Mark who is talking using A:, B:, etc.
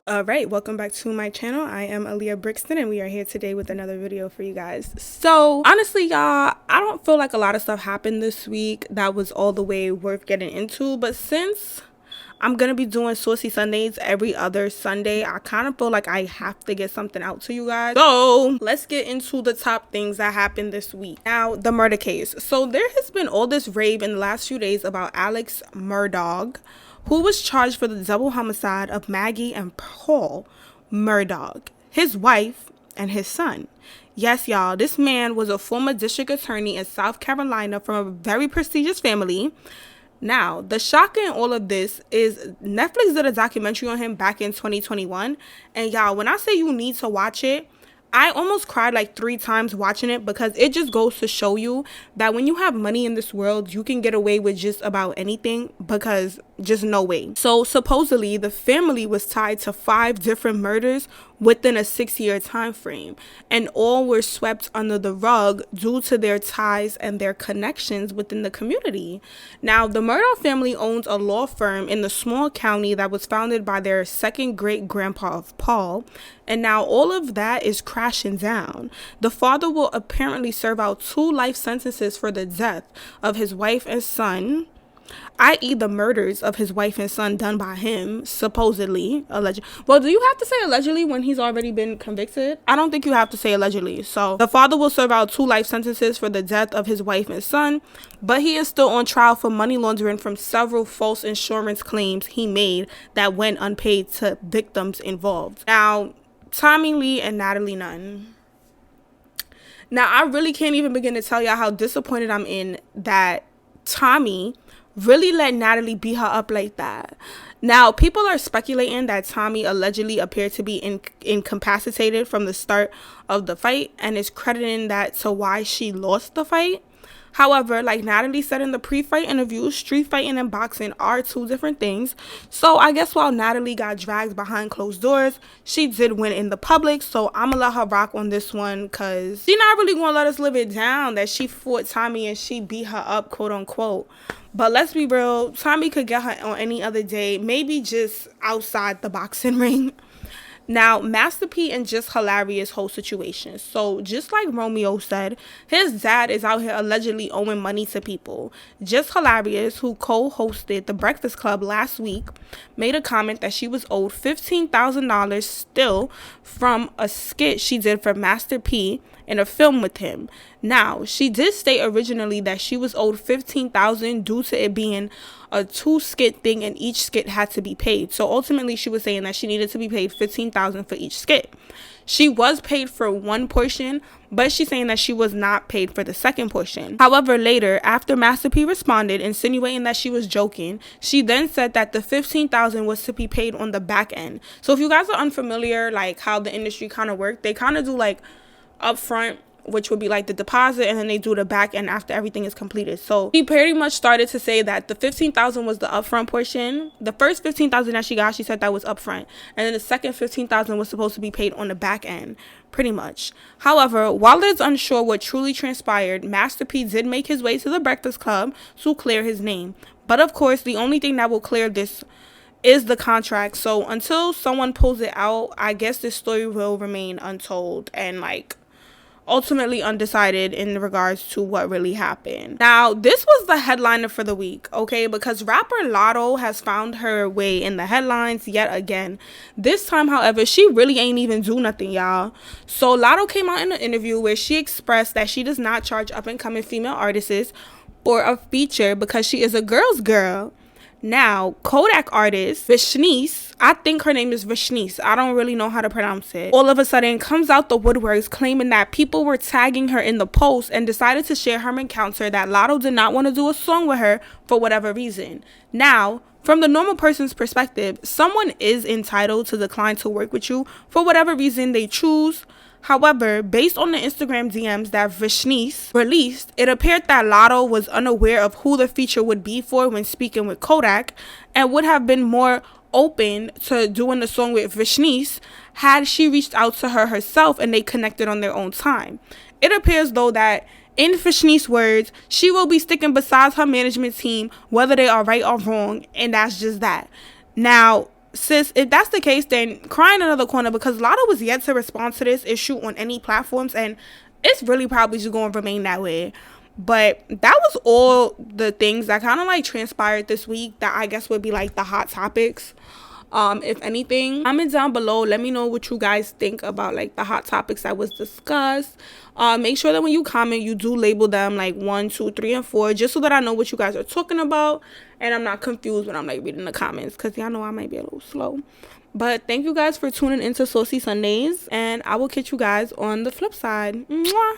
A: Alright, welcome back to my channel. I am Aaliyah Brixton and we are here today with another video for you guys. So honestly, y'all, I don't feel like a lot of stuff happened this week that was all the way worth getting into, but since I'm gonna be doing Saucy Sundays every other Sunday, I kind of feel like I have to get something out to you guys. So let's get into the top things that happened this week. Now, the murder case. So there has been all this rave in the last few days about Alex Murdaugh, who was charged for the double homicide of Maggie and Paul Murdaugh, his wife and his son. Yes, y'all, this man was a former district attorney in South Carolina from a very prestigious family. Now, the shock in all of this is Netflix did a documentary on him back in 2021. And y'all, when I say you need to watch it, I almost cried like 3 times watching it, because it just goes to show you that when you have money in this world, you can get away with just about anything, because just no way. So supposedly the family was tied to 5 different murders within a 6-year time frame, and all were swept under the rug due to their ties and their connections within the community. Now, the Murdaugh family owns a law firm in the small county that was founded by their second great grandpa of Paul, and now all of that is crashing down. The father will apparently serve out 2 life sentences for the death of his wife and son, i.e. the murders of his wife and son done by him, supposedly, allegedly. Well, do you have to say allegedly when he's already been convicted? I don't think you have to say allegedly. So the father will serve out 2 life sentences for the death of his wife and son, but he is still on trial for money laundering from several false insurance claims he made that went unpaid to victims involved. Now, Tommy Lee and Natalie Nunn. Now, I really can't even begin to tell y'all how disappointed I'm in that Tommy really let Natalie beat her up like that. Now, people are speculating that Tommy allegedly appeared to be incapacitated from the start of the fight and is crediting that to why she lost the fight. However, like Natalie said in the pre-fight interview, street fighting and boxing are 2 different things. So I guess while Natalie got dragged behind closed doors, she did win in the public. So I'm gonna let her rock on this one, because she's not really gonna let us live it down that she fought Tommy and she beat her up, quote unquote. But let's be real, Tommy could get her on any other day, maybe just outside the boxing ring. Now, Master P and Just Hilarious whole situation. So, just like Romeo said, his dad is out here allegedly owing money to people. Just Hilarious, who co-hosted The Breakfast Club last week, made a comment that she was owed $15,000 still from a skit she did for Master P in a film with him. Now, she did state originally that she was owed $15,000 due to it being a 2 skit thing and each skit had to be paid. So ultimately she was saying that she needed to be paid $15,000 for each skit. She was paid for 1 portion, but she's saying that she was not paid for the second portion. However, later, after Master P responded, insinuating that she was joking, she then said that the $15,000 was to be paid on the back end. So if you guys are unfamiliar, like how the industry kind of work, they kind of do like upfront, which would be like the deposit, and then they do the back end after everything is completed. So he pretty much started to say that the $15,000 was the upfront portion. The first $15,000 that she got, she said that was upfront, and then the second $15,000 was supposed to be paid on the back end, pretty much. However, while it's unsure what truly transpired, Master P did make his way to the Breakfast Club to clear his name. But of course, the only thing that will clear this is the contract. So until someone pulls it out, I guess this story will remain untold and like ultimately undecided in regards to what really happened. Now, this was the headliner for the week, okay, because rapper Latto has found her way in the headlines yet again. This time, however, she really ain't even do nothing, y'all. So Latto came out in an interview where she expressed that she does not charge up-and-coming female artists for a feature because she is a girl's girl. Now, Kodak artist VVSNCE, I think her name is VVSNCE, I don't really know how to pronounce it, all of a sudden comes out the woodworks claiming that people were tagging her in the post and decided to share her encounter that Latto did not want to do a song with her for whatever reason. Now, from the normal person's perspective, someone is entitled to decline to work with you for whatever reason they choose. However, based on the Instagram DMs that VVSNCE released, it appeared that Latto was unaware of who the feature would be for when speaking with Kodak, and would have been more open to doing the song with VVSNCE had she reached out to her herself and they connected on their own time. It appears though that in Fashanice's words, she will be sticking beside her management team, whether they are right or wrong, and that's just that. Now, sis, if that's the case, then cry in another corner, because Latto was yet to respond to this issue on any platforms, and it's really probably just going to remain that way. But that was all the things that kind of like transpired this week that I guess would be like the hot topics. If anything, comment down below, let me know what you guys think about like the hot topics that was discussed. Make sure that when you comment, you do label them like 1, 2, 3, and 4, just so that I know what you guys are talking about and I'm not confused when I'm like reading the comments, because y'all know I might be a little slow. But thank you guys for tuning into Saucy Sundays, and I will catch you guys on the flip side. Mwah!